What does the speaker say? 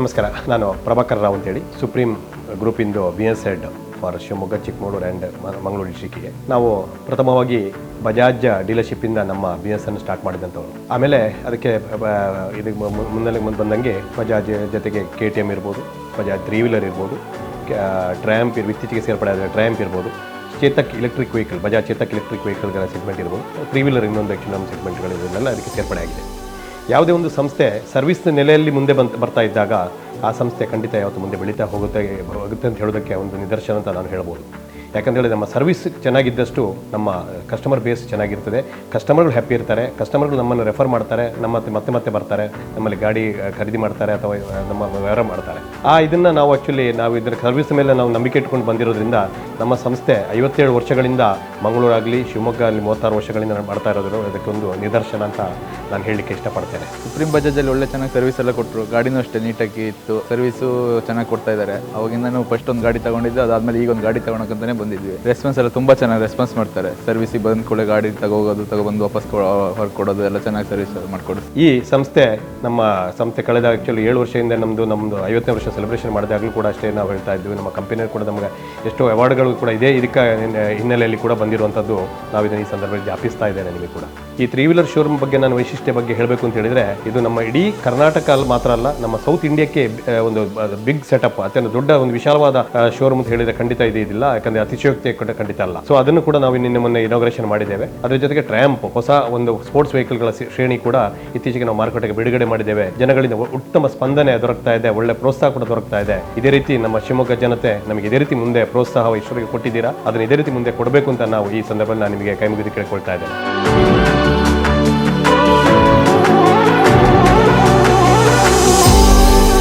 ನಮಸ್ಕಾರ, ನಾನು ಪ್ರಭಾಕರ್ ರಾವ್ ಅಂತೇಳಿ ಸುಪ್ರೀಂ ಗ್ರೂಪಿಂದು BS head for Shivamogga, Chikkamagaluru and Mangaluru ಡಿಸ್ಟ್ರಿಕ್ಕಿಗೆ ನಾವು ಪ್ರಥಮವಾಗಿ ಬಜಾಜ್ ಡೀಲರ್ಶಿಪ್ಪಿಂದ ನಮ್ಮ ಬಿಸ್ನೆಸ್ಸನ್ನು ಸ್ಟಾರ್ಟ್ ಮಾಡಿದಂಥವ್ರು. ಆಮೇಲೆ ಅದಕ್ಕೆ ಇದಕ್ಕೆ ಮುಂದೆ ಬಂದಂಗೆ ಬಜಾಜ್ ಜೊತೆಗೆ KTM ಇರ್ಬೋದು, ಬಜಾಜ್ 3 ವೀಲರ್ ಇರ್ಬೋದು, ಟ್ರ್ಯಾಂಪ್ ಇತ್ತೀಚೆಗೆ ಸೇರ್ಪಡೆ ಆದರೆ ಟ್ರ್ಯಾಂಪ್ ಇರ್ಬೋದು, Chetak electric vehicle, Bajaj Chetak electric ವೆಹಿಕಲ್ಗಳ ಸೆಗ್ಮೆಂಟ್ ಇರ್ಬೋದು, 3 ವೀಲರ್ ಇನ್ನೊಂದು ನಮ್ಮ ಸೆಗ್ಮೆಂಟ್ಗಳು ಇದನ್ನೆಲ್ಲ ಅದಕ್ಕೆ ಸೇರ್ಪಡೆ ಆಗಿದೆ. ಯಾವುದೇ ಒಂದು ಸಂಸ್ಥೆ ಸರ್ವಿಸ್ನ ನೆಲೆಯಲ್ಲಿ ಮುಂದೆ ಬರ್ತಾ ಇದ್ದಾಗ ಆ ಸಂಸ್ಥೆ ಖಂಡಿತ ಯಾವತ್ತು ಮುಂದೆ ಬೆಳೀತಾ ಹೋಗುತ್ತೆ ಅಂತ ಹೇಳೋದಕ್ಕೆ ಒಂದು ನಿದರ್ಶನ ಅಂತ ನಾನು ಹೇಳ್ಬೋದು. ಯಾಕಂದರೆ ನಮ್ಮ ಸರ್ವಿಸ್ ಚೆನ್ನಾಗಿದ್ದಷ್ಟು ನಮ್ಮ ಕಸ್ಟಮರ್ ಬೇಸ್ ಚೆನ್ನಾಗಿರ್ತದೆ, ಕಸ್ಟಮರ್ಗಳು ಹ್ಯಾಪಿ ಇರ್ತಾರೆ, ಕಸ್ಟಮರ್ಗಳು ನಮ್ಮನ್ನು ರೆಫರ್ ಮಾಡ್ತಾರೆ, ಮತ್ತೆ ಬರ್ತಾರೆ, ನಮ್ಮಲ್ಲಿ ಗಾಡಿ ಖರೀದಿ ಮಾಡ್ತಾರೆ ಅಥವಾ ನಮ್ಮ ವ್ಯವಹಾರ ಮಾಡ್ತಾರೆ. ಇದನ್ನು ನಾವು ಇದರ ಸರ್ವಿಸ್ ಮೇಲೆ ನಾವು ನಂಬಿಕೆ ಇಟ್ಕೊಂಡು ಬಂದಿರೋದ್ರಿಂದ ನಮ್ಮ ಸಂಸ್ಥೆ 57 ವರ್ಷಗಳಿಂದ ಮಂಗಳೂರಾಗಲಿ ಶಿವಮೊಗ್ಗ ಅಲ್ಲಿ 36 ವರ್ಷಗಳಿಂದ ಮಾಡ್ತಾ ಇರೋದು ಅದಕ್ಕೊಂದು ನಿದರ್ಶನ ಅಂತ ನಾನು ಹೇಳಲಿಕ್ಕೆ ಇಷ್ಟಪಡ್ತೇನೆ. ಸುಪ್ರೀಂ ಬಜಾಜಲ್ಲಿ ಒಳ್ಳೆ ಚೆನ್ನಾಗಿ ಸರ್ವಿಸ್ ಎಲ್ಲ ಕೊಟ್ಟರು, ಗಾಡಿನೂ ಅಷ್ಟೇ ನೀಟಾಗಿ ಇತ್ತು, ಸರ್ವಿಸು ಚೆನ್ನಾಗಿ ಕೊಡ್ತಾ ಇದ್ದಾರೆ. ಅವಾಗಿಂದ ನಾವು ಫಸ್ಟ್ ಒಂದು ಗಾಡಿ ತೊಗೊಂಡಿದ್ದು, ಅದಾದಮೇಲೆ ಈಗ ಒಂದು ಗಾಡಿ ತೊಗೊಳಕ್ಕಂತಾನೆ ಬಂದಿದ್ವಿ. ರೆಸ್ಪಾನ್ಸ್ ಎಲ್ಲ ತುಂಬ ಚೆನ್ನಾಗಿ ರೆಸ್ಪಾನ್ಸ್ ಮಾಡ್ತಾರೆ. ಸರ್ವಿಸಿಗೆ ಬಂದ ಕೂಡ ಗಾಡಿ ತಗೊಬಂದು ವಾಪಸ್ ಹೊರಗೆ ಕೊಡೋದು ಎಲ್ಲ ಚೆನ್ನಾಗಿ ಸರ್ವಿಸ್ ಮಾಡಿಕೊಡೋದು. ಈ ನಮ್ಮ ಸಂಸ್ಥೆ ಕಳೆದ ಆ್ಯಕ್ಚುಲಿ 7 ವರ್ಷದಿಂದ ನಮ್ಮದು 50ನೇ ವರ್ಷ ಸೆಲೆಬ್ರೇಷನ್ ಮಾಡಿದಾಗಲೂ ಕೂಡ ಅಷ್ಟೇ ನಾವು ಹೇಳ್ತಾ ಇದ್ವಿ. ನಮ್ಮ ಕಂಪನಿಯಲ್ಲಿ ಕೂಡ ನಮಗೆ ಎಷ್ಟೋ ಅವಾರ್ಡ್ಗಳು ಕೂಡ ಇದಕ್ಕೆ ಹಿನ್ನೆಲೆಯಲ್ಲಿ ಕೂಡ ಬಂದಿರುವಂಥದ್ದು ನಾವು ಇದನ್ನು ಈ ಸಂದರ್ಭದಲ್ಲಿ ಜ್ಞಾಪಿಸ್ತಾ ಇದ್ದೇನೆ ನಿಮಗೆ ಕೂಡ. ಈ 3 ವೀಲರ್ ಶೋರೂಮ್ ಬಗ್ಗೆ ನಾನು ವೈಶಿಷ್ಟ್ಯ ಬಗ್ಗೆ ಹೇಳಬೇಕು ಅಂತ ಹೇಳಿದರೆ, ಇದು ನಮ್ಮ ಇಡೀ ಕರ್ನಾಟಕ ಮಾತ್ರ ಅಲ್ಲ, ನಮ್ಮ ಸೌತ್ ಇಂಡಿಯಾಕ್ಕೆ ಒಂದು ಬಿಗ್ ಸೆಟಪ್, ಅತ್ಯಂತ ದೊಡ್ಡ ಒಂದು ವಿಶಾಲವಾದ ಶೋರೂಮ್ ಅಂತ ಹೇಳಿದರೆ ಖಂಡಿತ ಇದಿಲ್ಲ, ಯಾಕಂದರೆ ಅತಿಶಯೋಕ್ತಿ ಖಂಡಿತ ಅಲ್ಲ. ಸೊ ಅದನ್ನು ಕೂಡ ನಾವು ನಿನ್ನೆ ಮೊನ್ನೆ ಇನಾಗ್ರೇಷನ್ ಮಾಡಿದ್ದೇವೆ. ಅದರ ಜೊತೆಗೆ ಟ್ರ್ಯಾಂಪ್ ಹೊಸ ಒಂದು ಸ್ಪೋರ್ಟ್ಸ್ ವೆಹಿಕಲ್ಗಳ ಶ್ರೇಣಿ ಕೂಡ ಇತ್ತೀಚೆಗೆ ನಾವು ಮಾರುಕಟ್ಟೆಗೆ ಬಿಡುಗಡೆ ಮಾಡಿದ್ದೇವೆ. ಜನಗಳಿಂದ ಉತ್ತಮ ಸ್ಪಂದನೆ ದೊರಕ್ತಾ ಇದೆ, ಒಳ್ಳೆ ಪ್ರೋತ್ಸಾಹ ಕೂಡ ದೊರಕ್ತಾ ಇದೆ. ಇದೇ ರೀತಿ ನಮ್ಮ ಶಿವಮೊಗ್ಗ ಜನತೆ ನಮಗೆ ಇದೇ ರೀತಿ ಮುಂದೆ ಪ್ರೋತ್ಸಾಹ ಇಷ್ಟರಿಗೆ ಕೊಟ್ಟಿದ್ದೀರಾ, ಅದನ್ನು ಇದೇ ರೀತಿ ಮುಂದೆ ಕೊಡಬೇಕು ಅಂತ ನಾವು ಈ ಸಂದರ್ಭದಲ್ಲಿ ನಾನು ನಿಮಗೆ ಕೈ ಮುಗಿದು ಕೇಳ್ಕೊಳ್ತಾ ಇದ್ದೇನೆ.